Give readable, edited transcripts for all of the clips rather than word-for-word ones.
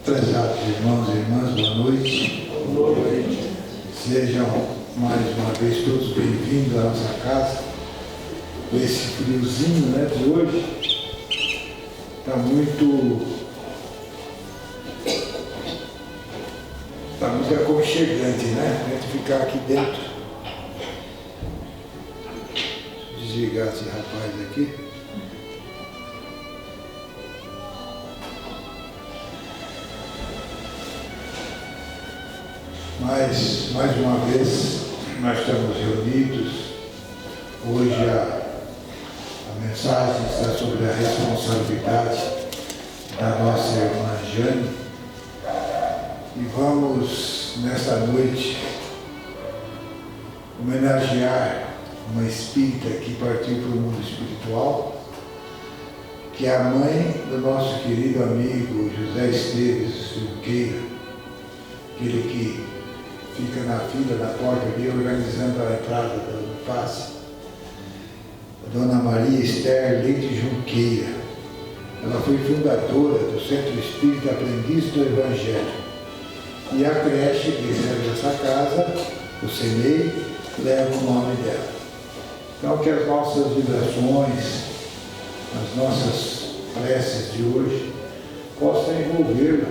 Prezados irmãos e irmãs, boa noite. Boa noite. Sejam mais uma vez todos bem-vindos à nossa casa. Com esse friozinho, né, de hoje, está muito aconchegante, né? A gente ficar aqui dentro. Desligar esse rapaz aqui. Mas, mais uma vez, nós estamos reunidos. Hoje a mensagem está sobre a responsabilidade da nossa irmã Jane. E vamos, nesta noite, homenagear uma espírita que partiu para o mundo espiritual, que é a mãe do nosso querido amigo José Esteves Junqueira, aquele que fica na fila da porta ali organizando a entrada do passe. A Dona Maria Esther Leite Junqueira. Ela foi fundadora do Centro Espírita Aprendiz do Evangelho. E a creche que serve essa casa, o CEMEI, leva o nome dela. Então, que as nossas vibrações, as nossas preces de hoje, possam envolvê-la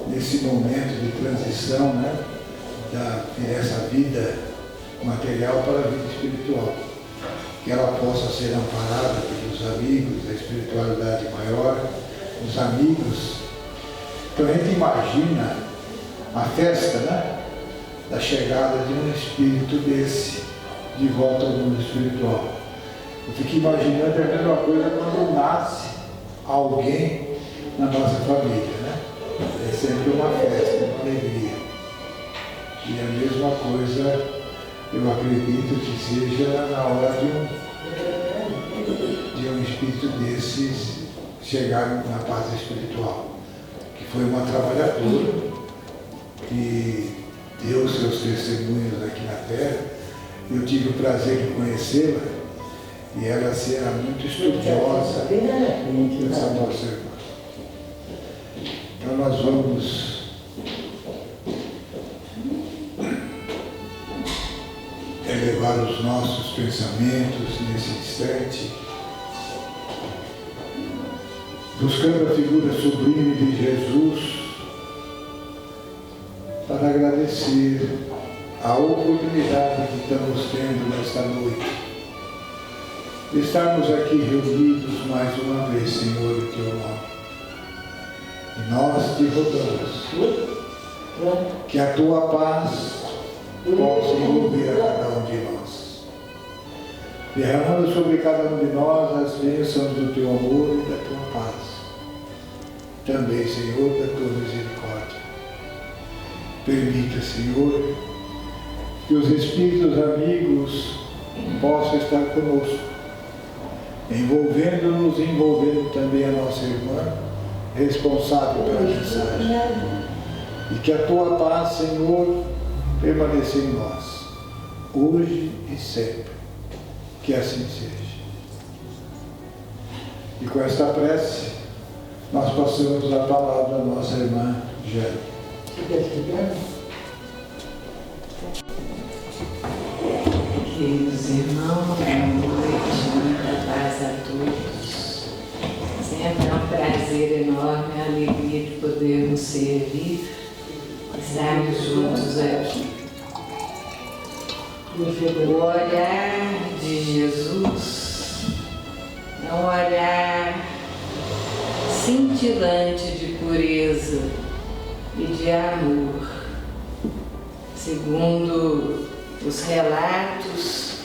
nesse momento de transição, né, dessa vida material para a vida espiritual. Que ela possa ser amparada pelos amigos da espiritualidade maior, os amigos. Então, a gente imagina a festa, né, da chegada de um espírito desse de volta ao mundo espiritual. Eu fico imaginando a mesma coisa quando nasce alguém na nossa família, né? É sempre uma festa, uma alegria. E a mesma coisa eu acredito que seja na hora de um espírito desses chegar na paz espiritual, que foi uma trabalhadora, que deu seus testemunhos aqui na Terra. Eu tive o prazer de conhecê-la e ela era muito estudiosa, essa nossa irmã. Então nós vamos elevar os nossos pensamentos nesse instante, buscando a figura sublime de Jesus, para agradecer a oportunidade que estamos tendo nesta noite, de estarmos aqui reunidos mais uma vez, Senhor, em Teu nome. E nós te rogamos que a Tua paz possa envolver a cada um de nós, derramando sobre cada um de nós as bênçãos do Teu amor e da Tua paz, também, Senhor, da Tua misericórdia. Permita, Senhor, que os Espíritos amigos possam estar conosco, envolvendo-nos e envolvendo também a nossa irmã, responsável pela mensagem. E que a Tua paz, Senhor, permaneça em nós, hoje e sempre. Que assim seja. E com esta prece, nós passamos a palavra à nossa irmã Jane. Queridos irmãos, boa noite, muita paz a todos. Sempre é um prazer enorme, a alegria de podermos servir, estarmos juntos aqui. O olhar de Jesus é um olhar cintilante de pureza e de amor. Segundo os relatos,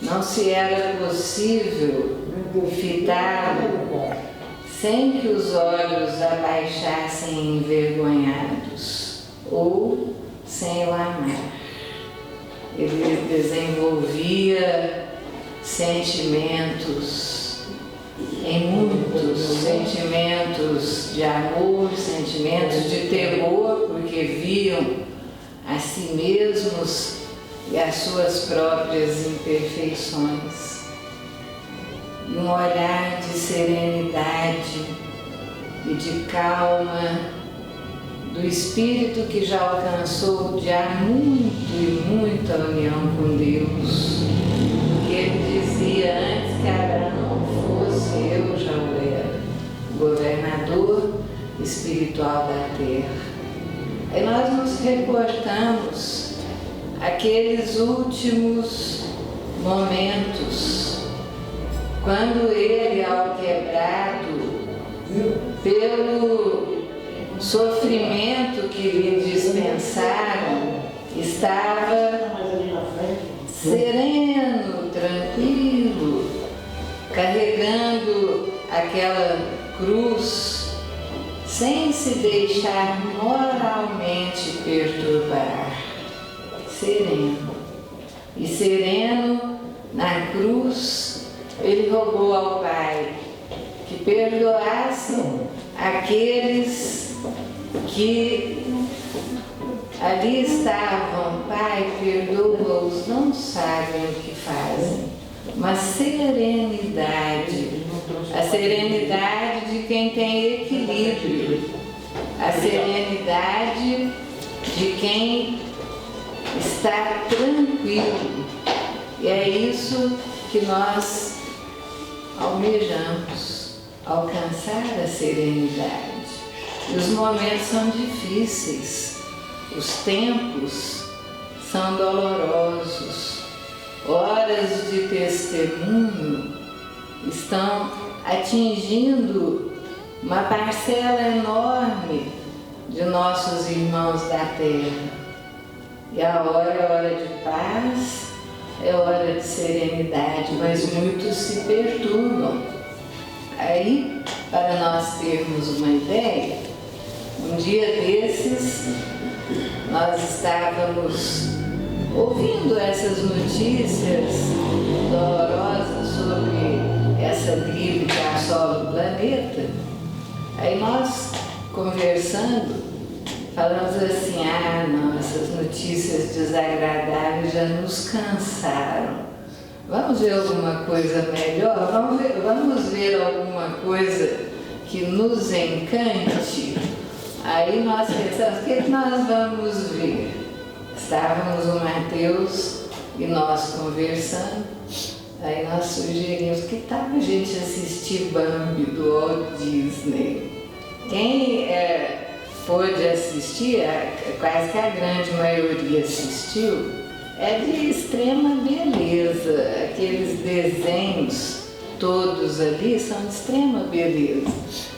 não se era possível fitá-lo sem que os olhos abaixassem envergonhados ou sem o amar. Ele desenvolvia sentimentos, em muitos sentimentos de amor, sentimentos de temor, porque viam a si mesmos e as suas próprias imperfeições. E um olhar de serenidade e de calma do espírito que já alcançou de há muito e muita união com Deus. Ele dizia antes que Abraão fosse, eu já o era, governador espiritual da terra. Aí nós nos reportamos aqueles últimos momentos, quando ele, ao quebrado pelo sofrimento que lhe dispensaram, estava sereno, tranquilo, carregando aquela cruz, sem se deixar moralmente perturbar, sereno. E sereno, na cruz, ele rogou ao Pai que perdoasse aqueles que ali estavam. Pai, perdoa-os, não sabem o que fazem. Uma serenidade, a serenidade de quem tem equilíbrio, a serenidade de quem está tranquilo. E é isso que nós almejamos, alcançar a serenidade. E os momentos são difíceis, os tempos são dolorosos, horas de testemunho estão atingindo uma parcela enorme de nossos irmãos da terra. E a hora é hora de paz, é hora de serenidade, mas muitos se perturbam. Aí, para nós termos uma ideia, um dia desses, nós estávamos ouvindo essas notícias dolorosas sobre essa gripe que assola o planeta. Aí nós, conversando, falamos assim: ah, não, essas notícias desagradáveis já nos cansaram. Vamos ver alguma coisa melhor? Vamos ver alguma coisa que nos encante? Aí nós pensamos: o que nós vamos ver? Estávamos o Mateus e nós conversando. Aí nós sugerimos: que tal a gente assistir Bambi do Walt Disney? Quem pôde assistir, quase que a grande maioria assistiu, é de extrema beleza. Aqueles desenhos todos ali são de extrema beleza.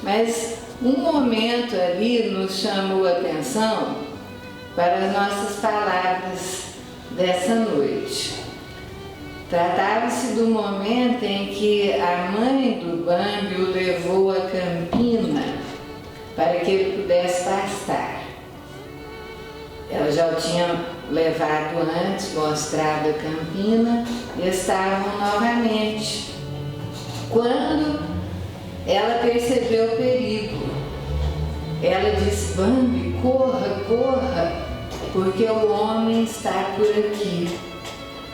Mas um momento ali nos chamou a atenção para as nossas palavras dessa noite. Tratava-se do momento em que a mãe do Bambi o levou a Campina para que ele pudesse pastar. Ela já o tinha levado antes, mostrado a Campina, e estavam novamente. Quando ela percebeu o perigo, ela disse: Bambi, corra, corra, porque o homem está por aqui.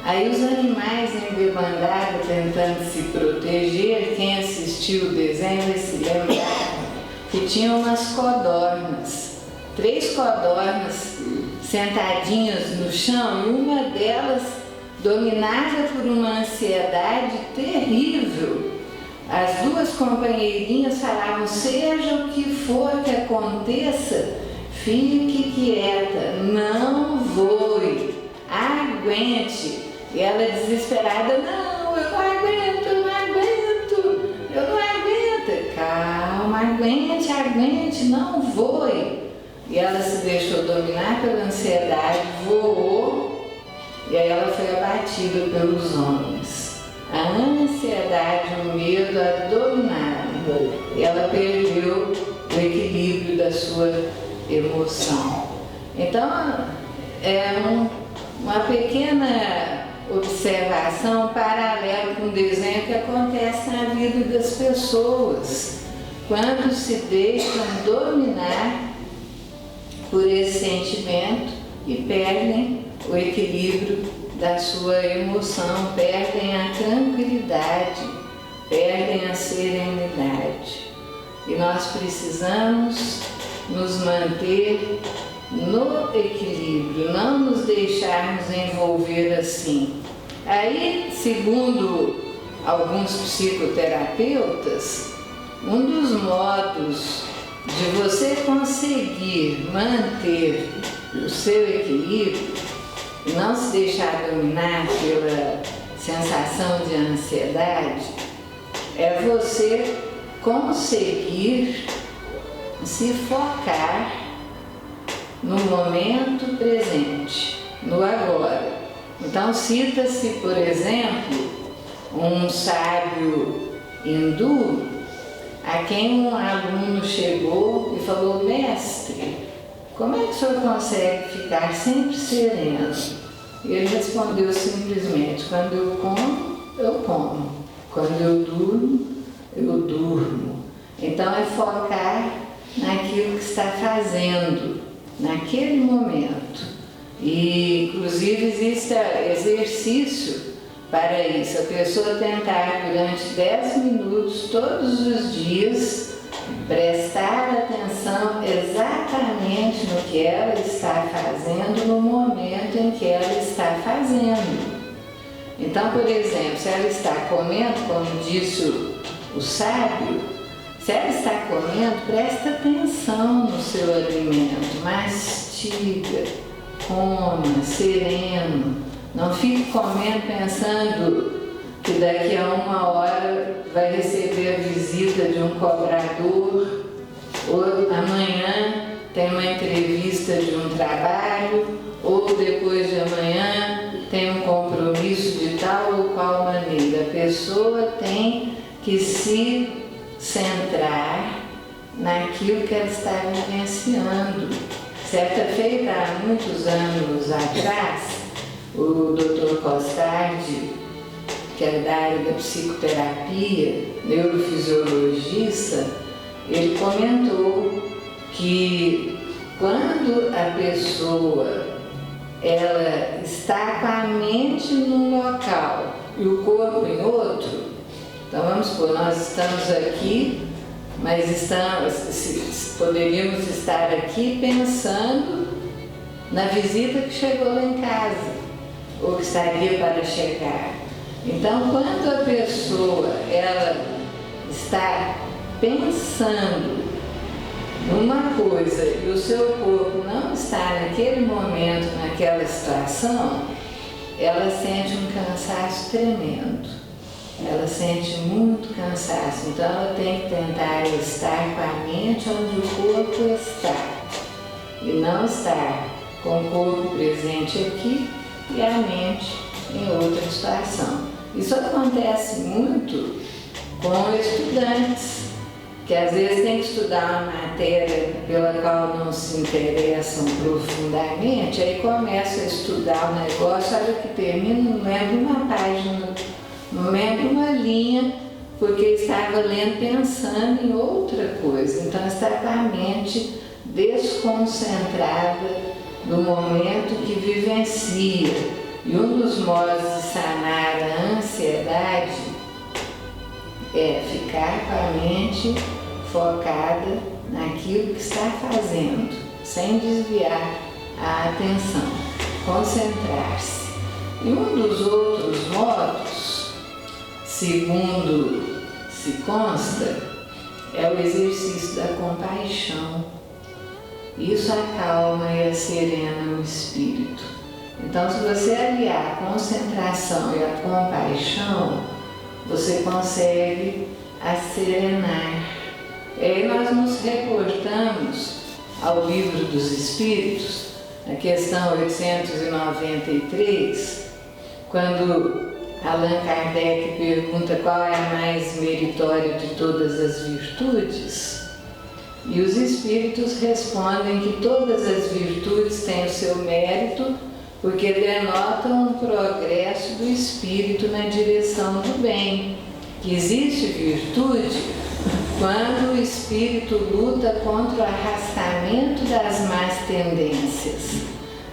Aí os animais em debandada tentando se proteger. Quem assistiu o desenho vai se lembrar que tinha umas codornas, 3 codornas sentadinhas no chão, e uma delas, dominada por uma ansiedade terrível, as 2 companheirinhas falavam: seja o que for que aconteça, fique quieta, não voe, aguente. E ela desesperada: não, eu não aguento, eu não aguento, eu não aguento. Calma, aguente, aguente, não voe. E ela se deixou dominar pela ansiedade, voou, e aí ela foi abatida pelos homens. A ansiedade, o medo a dominaram. E ela perdeu o equilíbrio da sua emoção. Então, é uma pequena observação paralela com o desenho que acontece na vida das pessoas, quando se deixam dominar por esse sentimento e perdem o equilíbrio da sua emoção, perdem a tranquilidade, perdem a serenidade. E nós precisamos nos manter no equilíbrio, não nos deixarmos envolver assim. Aí, segundo alguns psicoterapeutas, um dos modos de você conseguir manter o seu equilíbrio e não se deixar dominar pela sensação de ansiedade é você conseguir se focar no momento presente, no agora. Então cita-se, por exemplo, um sábio hindu a quem um aluno chegou e falou: mestre, como é que o senhor consegue ficar sempre sereno? E ele respondeu simplesmente: quando eu como, eu como. Quando eu durmo. Então é focar naquilo que está fazendo, naquele momento. E, inclusive, existe exercício para isso. A pessoa tentar durante 10 minutos todos os dias prestar atenção exatamente no que ela está fazendo no momento em que ela está fazendo. Então, por exemplo, se ela está comendo, como disse o sábio, se ela está comendo, presta atenção no seu alimento, mastiga, coma, sereno. Não fique comendo pensando que daqui a 1 hora vai receber a visita de um cobrador, ou amanhã tem uma entrevista de um trabalho, ou depois de amanhã tem um compromisso de tal ou qual maneira. A pessoa tem que se centrar naquilo que ela está vivenciando. Certa feita, há muitos anos atrás, o Dr. Costardi, que é da área da psicoterapia, neurofisiologista, ele comentou que quando a pessoa ela está com a mente num local e o corpo em outro, então vamos supor, nós estamos aqui, mas poderíamos estar aqui pensando na visita que chegou lá em casa, ou que estaria para chegar. Então, quando a pessoa ela está pensando numa coisa e o seu corpo não está naquele momento, naquela situação, ela sente um cansaço tremendo. Ela sente muito cansaço. Então ela tem que tentar estar com a mente onde o corpo está e não estar com o corpo presente aqui e a mente em outra situação. Isso acontece muito com estudantes, que às vezes tem que estudar uma matéria pela qual não se interessam profundamente, aí começa a estudar o negócio, olha que termina, não lembra uma página, não lembra uma linha, porque estava lendo pensando em outra coisa. Então está com a mente desconcentrada do momento que vivencia. E um dos modos de sanar a ansiedade é ficar com a mente focada naquilo que está fazendo, sem desviar a atenção, concentrar-se. E um dos outros modos, segundo se consta, é o exercício da compaixão. Isso acalma e acerena o espírito. Então, se você aliar a concentração e a compaixão, você consegue acerenar. E aí nós nos reportamos ao Livro dos Espíritos, na questão 893, quando Allan Kardec pergunta qual é a mais meritória de todas as virtudes, e os Espíritos respondem que todas as virtudes têm o seu mérito, porque denotam um progresso do espírito na direção do bem. Que existe virtude quando o espírito luta contra o arrastamento das más tendências,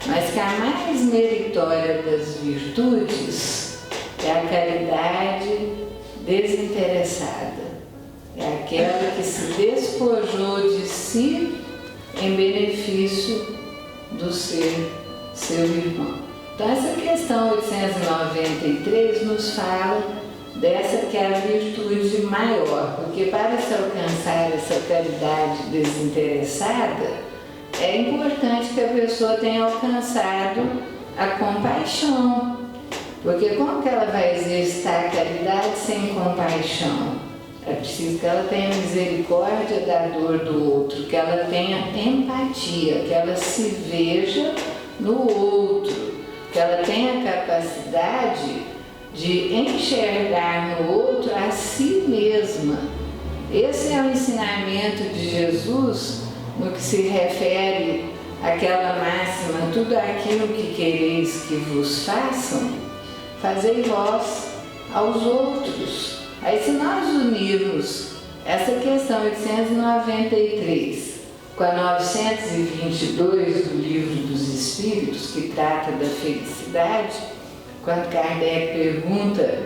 mas que a mais meritória das virtudes é a caridade desinteressada. É aquela que se despojou de si em benefício do ser seu irmão. Então essa questão 893 nos fala dessa que é a virtude maior, porque para se alcançar essa caridade desinteressada, é importante que a pessoa tenha alcançado a compaixão, porque como que ela vai exercitar a caridade sem compaixão? É preciso que ela tenha misericórdia da dor do outro, que ela tenha empatia, que ela se veja no outro, que ela tenha a capacidade de enxergar no outro a si mesma. Esse é o ensinamento de Jesus no que se refere àquela máxima: tudo aquilo que quereis que vos façam, fazei vós aos outros. Aí se nós unirmos essa questão 893 com a 922 do Livro dos Espíritos, que trata da felicidade, quando Kardec pergunta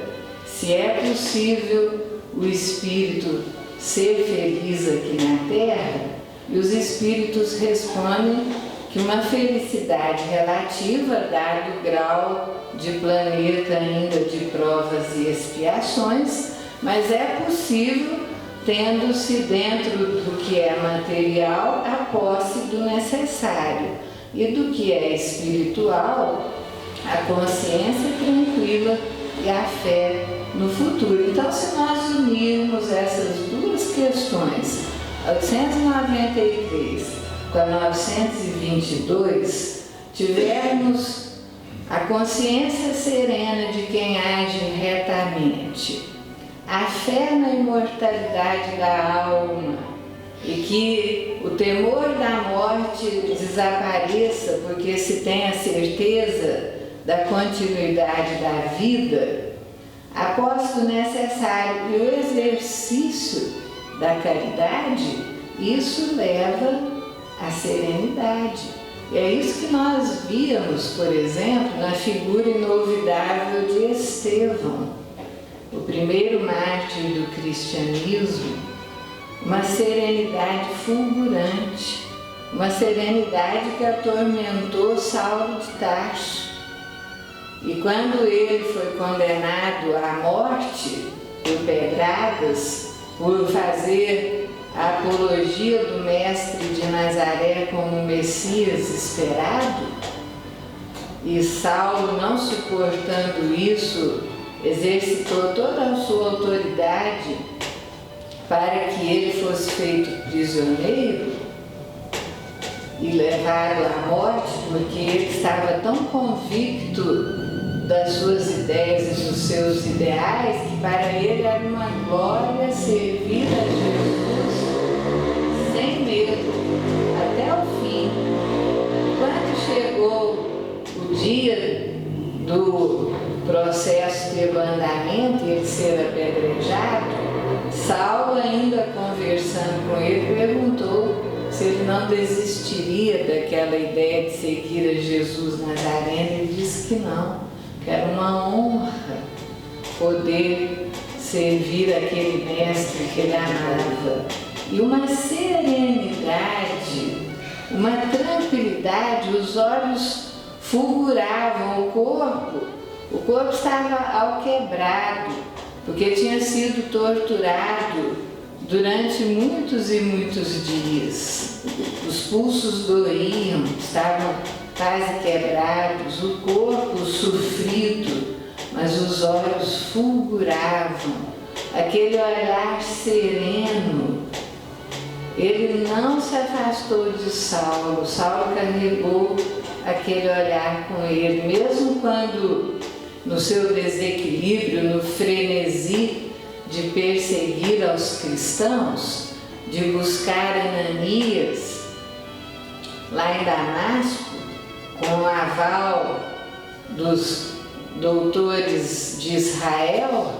se é possível o espírito ser feliz aqui na Terra, e os espíritos respondem que uma felicidade relativa, dado o grau de planeta ainda de provas e expiações, mas é possível tendo-se dentro do que é material a posse do necessário, e do que é espiritual a consciência tranquila e a fé no futuro. Então, se nós unirmos essas duas questões, 893 com a 922, tivermos a consciência serena de quem age retamente, a fé na imortalidade da alma, e que o temor da morte desapareça, porque se tem a certeza da continuidade da vida, a posse do necessário e o exercício da caridade, isso leva à serenidade. E é isso que nós víamos, por exemplo, na figura inolvidável de Estevão, o primeiro mártir do cristianismo, uma serenidade fulgurante, uma serenidade que atormentou Saulo de Tarso. E quando ele foi condenado à morte por pedradas, por fazer a apologia do Mestre de Nazaré como o Messias esperado, e Saulo, não suportando isso, exercitou toda a sua autoridade para que ele fosse feito prisioneiro e levado à morte, porque ele estava tão convicto das suas ideias e dos seus ideais, que para ele era uma glória servir a Jesus sem medo, até o fim. Quando chegou o dia do processo de bandamento e ele ser apedrejado, Saulo, ainda conversando com ele, perguntou se ele não desistiria daquela ideia de seguir a Jesus Nazareno. Ele disse que não, que era uma honra poder servir aquele mestre que ele amava. E uma serenidade, uma tranquilidade, os olhos fulguravam, o corpo estava alquebrado, porque tinha sido torturado durante muitos e muitos dias. Os pulsos doíam, estavam quase quebrados, o corpo sofrido, mas os olhos fulguravam, aquele olhar sereno. Ele não se afastou de Saulo, Saulo carregou aquele olhar com ele, mesmo quando, no seu desequilíbrio, no frenesi de perseguir aos cristãos, de buscar Ananias lá em Damasco, com o aval dos doutores de Israel,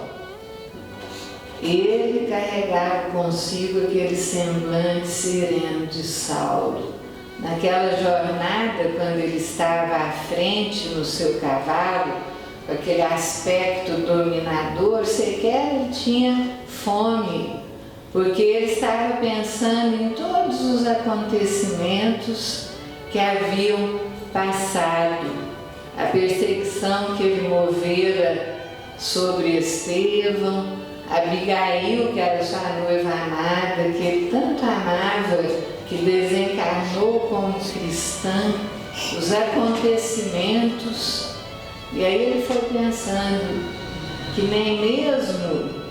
ele carregava consigo aquele semblante sereno de Saulo. Naquela jornada, quando ele estava à frente no seu cavalo, com aquele aspecto dominador, sequer ele tinha fome porque ele estava pensando em todos os acontecimentos que haviam passado, a perseguição que ele movera sobre Estevão, Abigail, que era sua noiva amada, que ele tanto amava, que desencarnou como cristã, os acontecimentos. E aí ele foi pensando que nem mesmo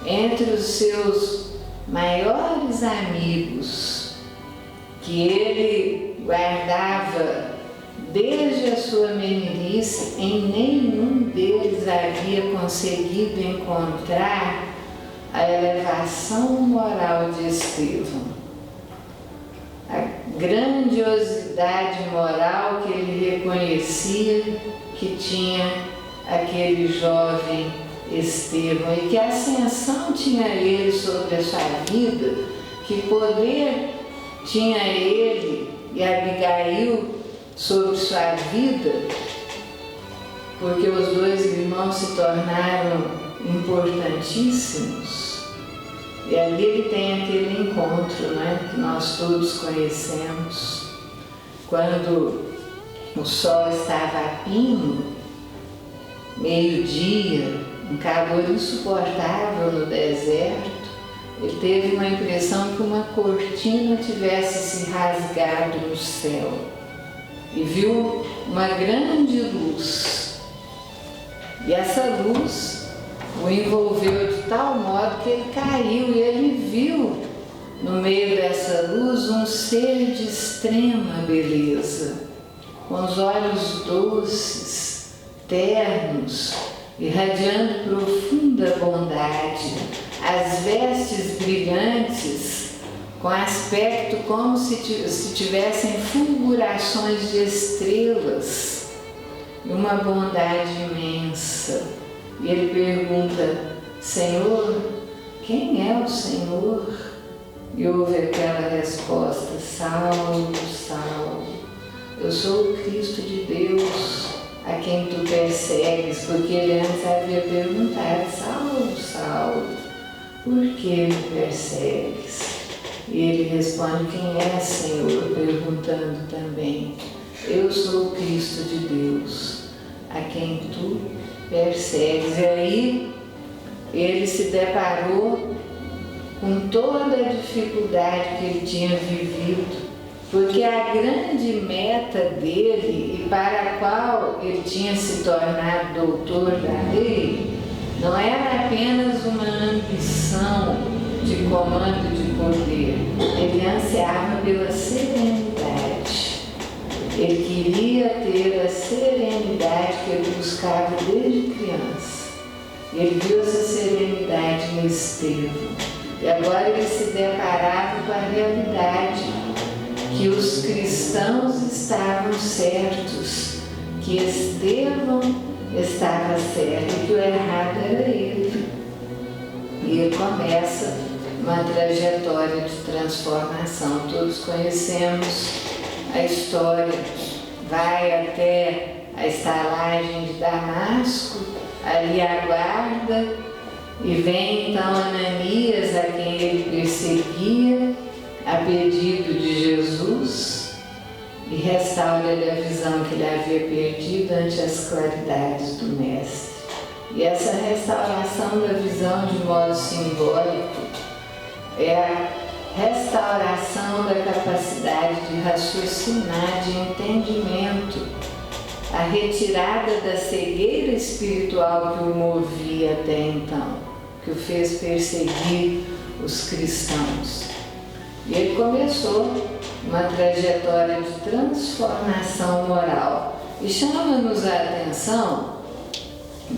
entre os seus maiores amigos, que ele guardava desde a sua meninice, em nenhum deles havia conseguido encontrar a elevação moral de Estevão, a grandiosidade moral que ele reconhecia que tinha aquele jovem Estevão, e que ascensão tinha ele sobre a sua vida, que poder tinha ele e Abigail sobre sua vida, porque os dois irmãos se tornaram importantíssimos. E ali ele tem aquele encontro, né, que nós todos conhecemos, quando o sol estava a pino, meio-dia, um calor insuportável no deserto. Ele teve uma impressão que uma cortina tivesse se rasgado no céu e viu uma grande luz. E essa luz o envolveu de tal modo que ele caiu, e ele viu no meio dessa luz um ser de extrema beleza, com os olhos doces, ternos, irradiando profunda bondade, as vestes brilhantes, com aspecto como se tivessem fulgurações de estrelas, e uma bondade imensa. E ele pergunta: Senhor, quem é o Senhor? E ouve aquela resposta: Saulo, Saulo, eu sou o Cristo de Deus, a quem tu persegues. Porque ele antes havia perguntado: Saulo, Saulo, por que me persegues? E ele responde: quem é, Senhor? Perguntando também: eu sou o Cristo de Deus, a quem tu persegues. E aí ele se deparou com toda a dificuldade que ele tinha vivido, porque a grande meta dele, e para a qual ele tinha se tornado doutor da lei, não era apenas uma ambição de comando de poder. Ele ansiava pela serenidade. Ele queria ter a serenidade que ele buscava desde criança. Ele viu essa serenidade em Estevão. E agora ele se deparava com a realidade que os cristãos estavam certos, que Estevão estava certo e que o errado era ele. E ele começa uma trajetória de transformação. Todos conhecemos a história. Vai até a estalagem de Damasco, ali aguarda, e vem então Ananias, a quem ele perseguia, a pedido de Jesus, e restaura-lhe a visão que ele havia perdido ante as claridades do Mestre. E essa restauração da visão de modo simbólico é a restauração da capacidade de raciocinar, de entendimento, a retirada da cegueira espiritual que o movia até então, que o fez perseguir os cristãos. E ele começou uma trajetória de transformação moral. E chama-nos a atenção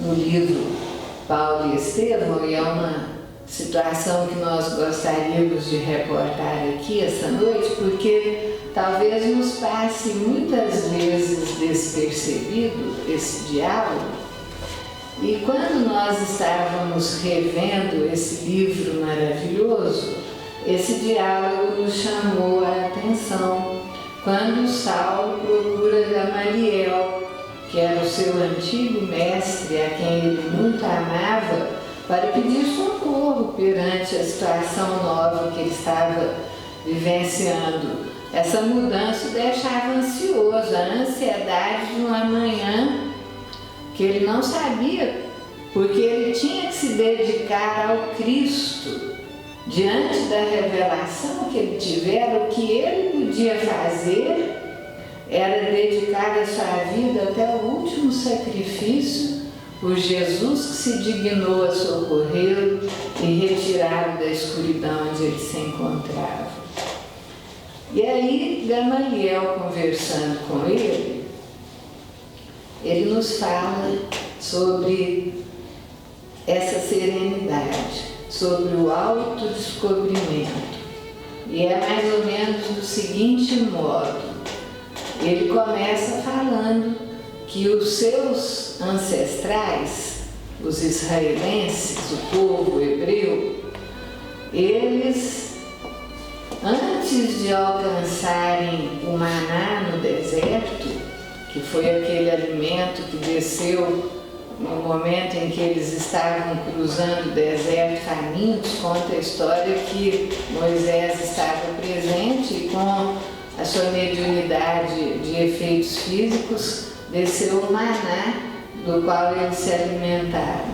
no livro Paulo e Estevão, e é uma situação que nós gostaríamos de reportar aqui essa noite, porque talvez nos passe muitas vezes despercebido esse diálogo. E quando nós estávamos revendo esse livro maravilhoso, esse diálogo nos chamou a atenção quando Saulo procura Gamaliel, que era o seu antigo mestre, a quem ele muito amava, para pedir socorro. novo perante a situação nova que ele estava vivenciando. Essa mudança o deixava ansioso, a ansiedade de um amanhã que ele não sabia, porque ele tinha que se dedicar ao Cristo. Diante da revelação que ele tivera, o que ele podia fazer era dedicar a sua vida até o último sacrifício por Jesus, que se dignou a socorrê-lo e retirá-lo da escuridão onde ele se encontrava. E aí, Gamaliel, conversando com ele nos fala sobre essa serenidade, sobre o autodescobrimento. E é mais ou menos do seguinte modo: ele começa falando que os seus ancestrais, os israelenses, o povo hebreu, eles, antes de alcançarem o maná no deserto, que foi aquele alimento que desceu no momento em que eles estavam cruzando o deserto famintos, conta a história que Moisés estava presente e com a sua mediunidade de efeitos físicos desceu o maná do qual eles se alimentaram.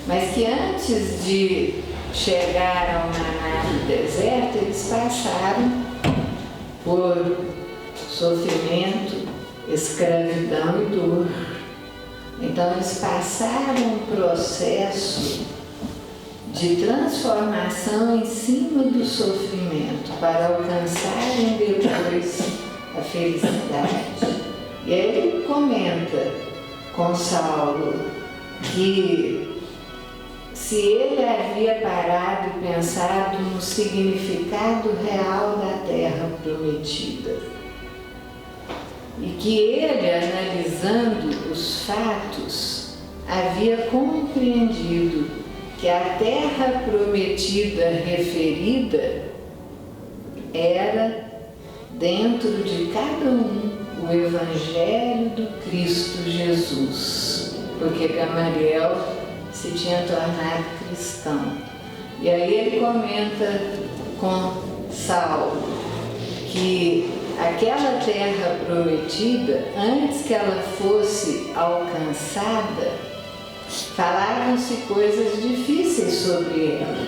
Mas que antes de chegar ao maná do deserto, eles passaram por sofrimento, escravidão e dor. Então eles passaram um processo de transformação em cima do sofrimento para alcançarem depois a felicidade. E aí ele comenta com Saulo que se ele havia parado e pensado no significado real da terra prometida, e que ele, analisando os fatos, havia compreendido que a terra prometida referida era, dentro de cada um, o Evangelho do Cristo Jesus, porque Gamaliel se tinha tornado cristão. E aí ele comenta com Saulo que aquela terra prometida, antes que ela fosse alcançada, falavam-se coisas difíceis sobre ela,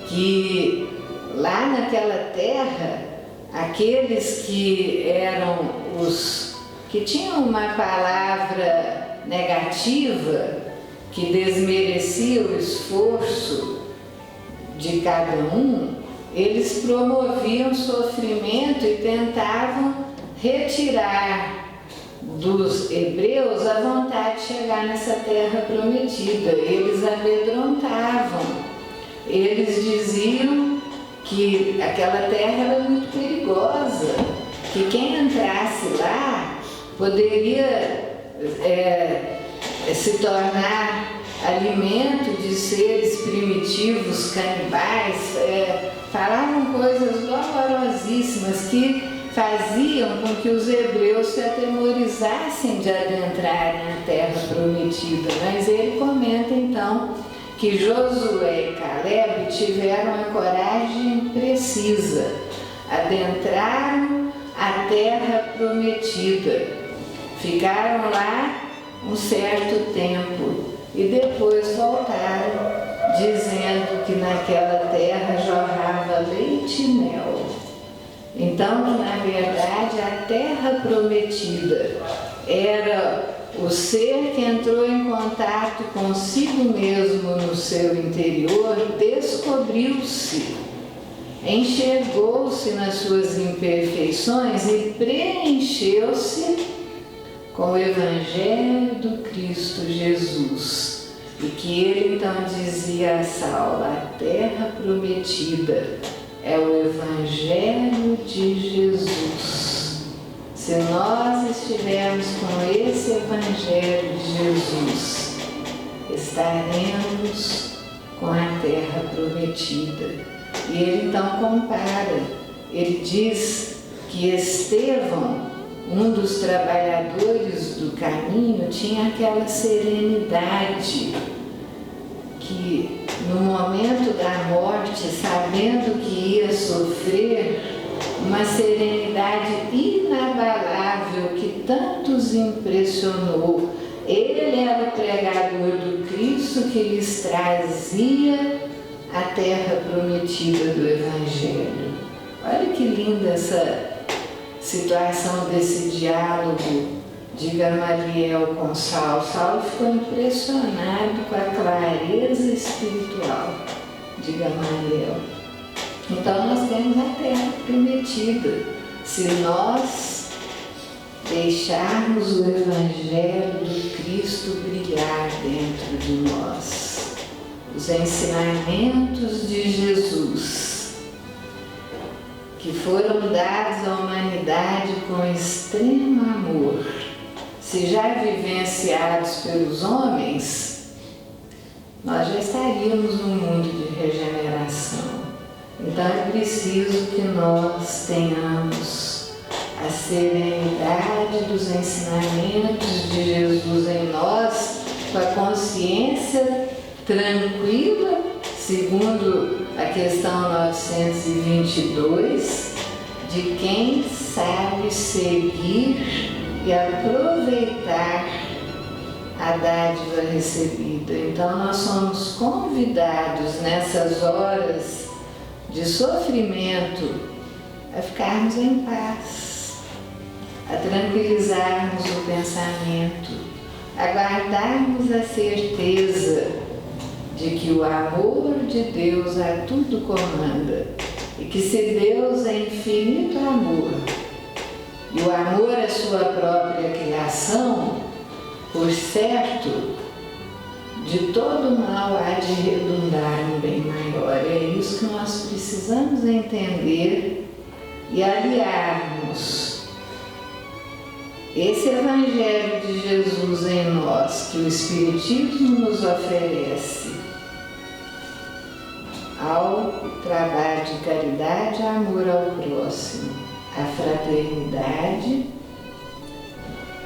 que lá naquela terra, aqueles que eram os que tinham uma palavra negativa, que desmerecia o esforço de cada um, eles promoviam sofrimento e tentavam retirar dos hebreus a vontade de chegar nessa terra prometida. Eles amedrontavam, eles diziam que aquela terra era muito perigosa, que quem entrasse lá poderia se tornar alimento de seres primitivos, canibais. Falavam coisas dolorosíssimas que faziam com que os hebreus se atemorizassem de adentrarem a terra prometida. Mas ele comenta então que Josué e Caleb tiveram a coragem precisa, adentraram a terra prometida, ficaram lá um certo tempo e depois voltaram, dizendo que naquela terra jorrava leite e mel. Então, que na verdade a terra prometida era o ser que entrou em contato consigo mesmo no seu interior, descobriu-se, enxergou-se nas suas imperfeições e preencheu-se com o Evangelho do Cristo Jesus. E que ele então dizia a Saulo: a terra prometida é o Evangelho de Jesus. Se nós estivermos com esse Evangelho de Jesus, estaremos com a terra prometida. E ele então compara, ele diz que Estevão, um dos trabalhadores do caminho, tinha aquela serenidade que no momento da morte, sabendo que ia sofrer, uma serenidade inabalável que tantos impressionou. Ele era o pregador do Cristo que lhes trazia a terra prometida do Evangelho. Olha que linda essa situação desse diálogo de Gamaliel com Saulo. Saulo ficou impressionado com a clareza espiritual de Gamaliel. Então nós temos a terra prometida. Se nós deixarmos o Evangelho do Cristo brilhar dentro de nós, os ensinamentos de Jesus, que foram dados à humanidade com extremo amor, se já vivenciados pelos homens, nós já estaríamos num mundo de regeneração. Então é preciso que nós tenhamos a serenidade dos ensinamentos de Jesus em nós, com a consciência tranquila, segundo a questão 922, de quem sabe seguir e aproveitar a dádiva recebida. Então nós somos convidados nessas horas de sofrimento a ficarmos em paz, a tranquilizarmos o pensamento, a guardarmos a certeza de que o amor de Deus a tudo comanda e que se Deus é infinito amor e o amor é sua própria criação, por certo, de todo mal há de redundar um bem maior. É isso que nós precisamos entender e aliarmos esse Evangelho de Jesus em nós, que o Espiritismo nos oferece, ao trabalho de caridade, amor ao próximo, a fraternidade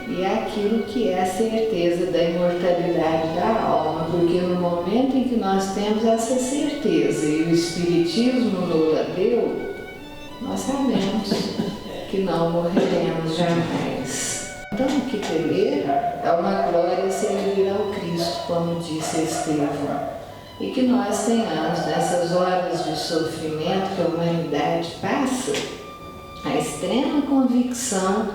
e aquilo que é a certeza da imortalidade da alma, porque no momento em que nós temos essa certeza e o Espiritismo nos deu, nós sabemos que não morreremos jamais. Então, o que temer é uma glória servir ao Cristo, como disse Estevão, e que nós tenhamos, nessas horas de sofrimento que a humanidade passa, a extrema convicção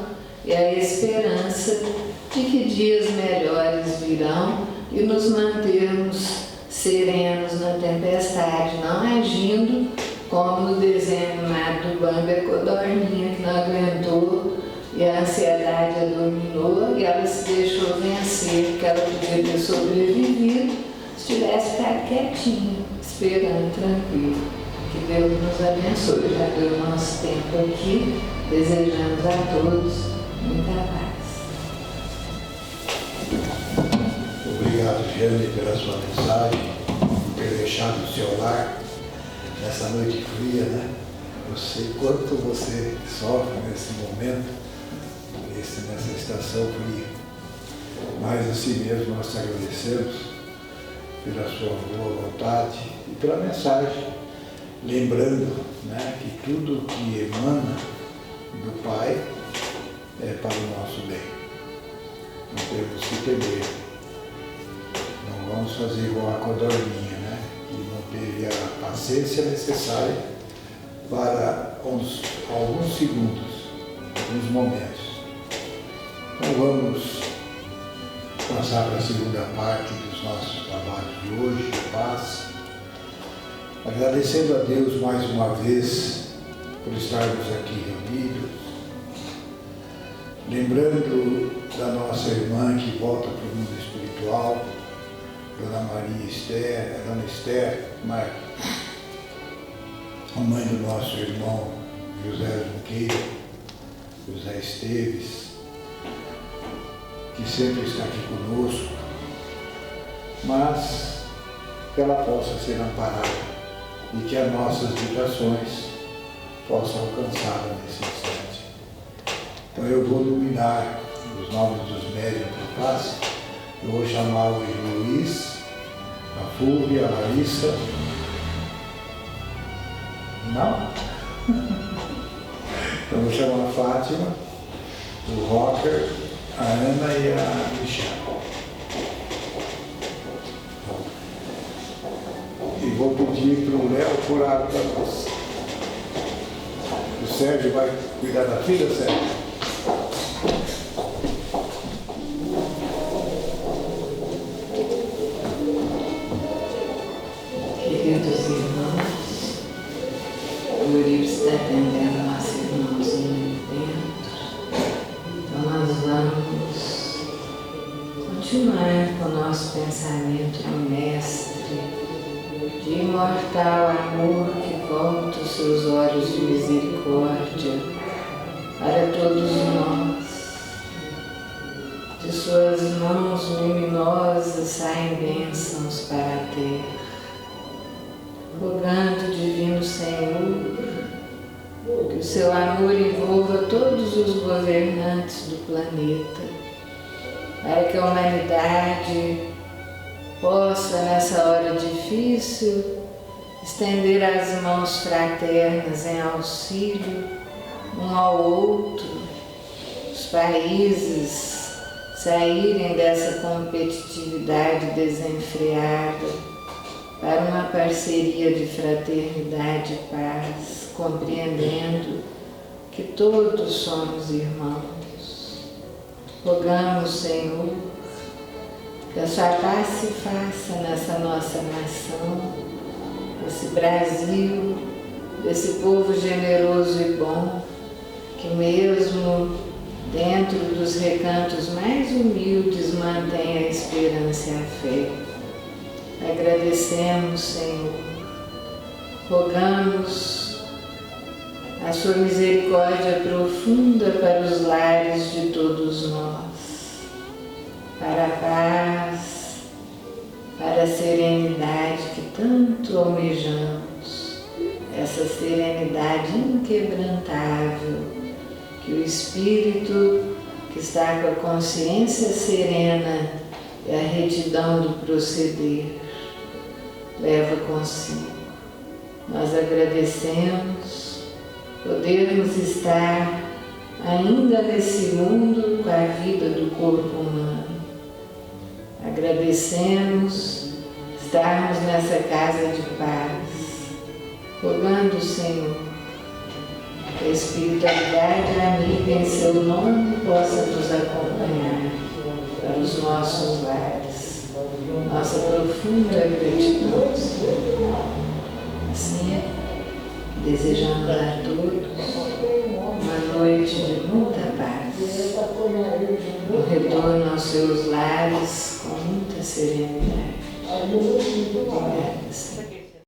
e a esperança de que dias melhores virão e nos mantermos serenos na tempestade, não agindo como no desenho animado do Bambi, a codorninha que não aguentou e a ansiedade a dominou e ela se deixou vencer, porque ela podia ter sobrevivido se tivesse ficado quietinha, esperando, tranquilo. Que Deus nos abençoe. Já deu o nosso tempo aqui. Desejamos a todos muita paz. Obrigado, Jane, pela sua mensagem, por ter deixado o seu lar nessa noite fria, né? Eu sei quanto você sofre nesse momento, nessa estação fria. Mas assim mesmo nós te agradecemos pela sua boa vontade e pela mensagem, lembrando, né, que tudo que emana do Pai é para o nosso bem. Não temos que temer. Não vamos fazer igual a codorninha, né, que não teve a paciência necessária para alguns segundos, alguns momentos. Então vamos passar para a segunda parte dos nossos trabalhos de hoje, de paz, agradecendo a Deus mais uma vez por estarmos aqui reunidos, lembrando da nossa irmã que volta para o mundo espiritual, Dona Maria Esther, Dona Esther Marques, a mãe do nosso irmão José Junqueira, José Esteves, que sempre está aqui conosco, mas que ela possa ser amparada e que as nossas vibrações possam alcançá-la nesse instante. Então eu vou iluminar os nomes dos médiuns do passe. Eu vou chamar o Luiz, a Fúvia, a Larissa. Não? Então vou chamar a Fátima, o Rocker, a Ana e a Michelle. E vou pedir para o Léo pôr água para nós. O Sérgio vai cuidar da filha, Sérgio? Queridos irmãos, o Euripides está atendendo nossos irmãos ali dentro. Então nós vamos continuar com o nosso pensamento no Mestre, de imortal amor que volta os seus olhos de misericórdia para todos nós. De suas mãos luminosas saem bênçãos para a terra. Rogando, Divino Senhor, que o seu amor envolva todos os governantes do planeta, para que a humanidade possa, nessa hora difícil, estender as mãos fraternas em auxílio um ao outro, os países saírem dessa competitividade desenfreada para uma parceria de fraternidade e paz, compreendendo que todos somos irmãos. Rogamos, Senhor, que a sua paz se faça nessa nossa nação, nesse Brasil, desse povo generoso e bom, que mesmo dentro dos recantos mais humildes mantém a esperança e a fé. Agradecemos, Senhor, rogamos a sua misericórdia profunda para os lares de todos nós, para a paz, para a serenidade que tanto almejamos, essa serenidade inquebrantável que o Espírito que está com a consciência serena e a retidão do proceder leva consigo. Nós agradecemos podermos estar ainda nesse mundo com a vida do corpo humano. Agradecemos estarmos nessa casa de paz, rogando, Senhor, que a espiritualidade amiga em seu nome possa nos acompanhar para os nossos lares. Nossa profunda gratidão. Assim, desejamos a todos uma noite de muita paz, um retorno aos seus lares com muita serenidade. Obrigada, Senhor.